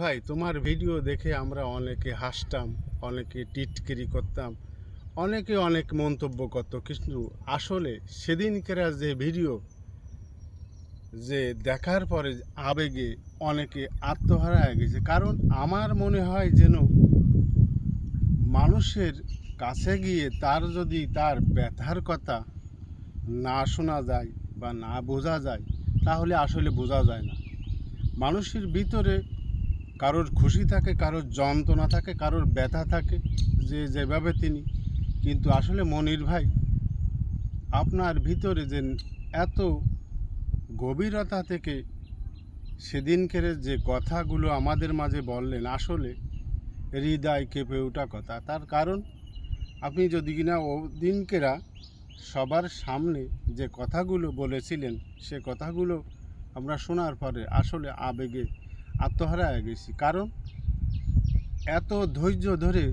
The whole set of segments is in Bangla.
ভাই, তোমার ভিডিও দেখে আমরা অনেকে হাসতাম, অনেকে টিটকিরি করতাম, অনেকে অনেক মন্তব্য করতো, কিন্তু আসলে সেদিনকের যে ভিডিও যে দেখার পরে আবেগে অনেকে আত্মহারা হয়ে গেছে। কারণ আমার মনে হয় যেন মানুষের কাছে গিয়ে তার যদি তার ব্যথার কথা না শোনা যায় বা না বোঝা যায়, তাহলে আসলে বোঝা যায় না। মানুষের ভিতরে কারোর খুশি থাকে, কারোর যন্ত্রণা থাকে, কারোর ব্যথা থাকে, যে যেভাবে তিনি। কিন্তু আসলে মনির ভাই, আপনার ভিতরে যে এত গভীরতা থেকে সেদিনকের যে কথাগুলো আমাদের মাঝে বললেন, আসলে হৃদয় কেঁপে ওঠা কথা। তার কারণ আপনি যদি কিনা ওদিনকেরা সবার সামনে যে কথাগুলো বলেছিলেন, সে কথাগুলো আমরা শোনার পরে আসলে আবেগে আত্মহারা হয়ে গেছি। কারণ এত ধৈর্য ধরে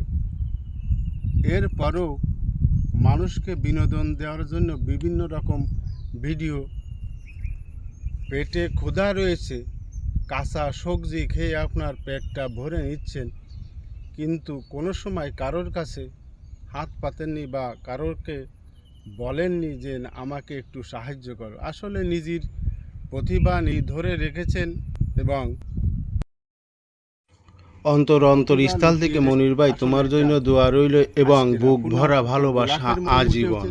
এরপরও মানুষকে বিনোদন দেওয়ার জন্য বিভিন্ন রকম ভিডিও, পেটে ক্ষুধা রয়েছে, কাঁচা সবজি খেয়ে আপনার পেটটা ভরে নিচ্ছেন, কিন্তু কোনো সময় কারোর কাছে হাত পাতেননি বা কারোরকে বলেননি যে আমাকে একটু সাহায্য করো। আসলে নিজের প্রতিভা ধরে রেখেছেন এবং অন্তর স্থল থেকে মনির ভাই তোমার জন্য দোয়া রইল এবং বুক ভরা ভালোবাসা আজীবন।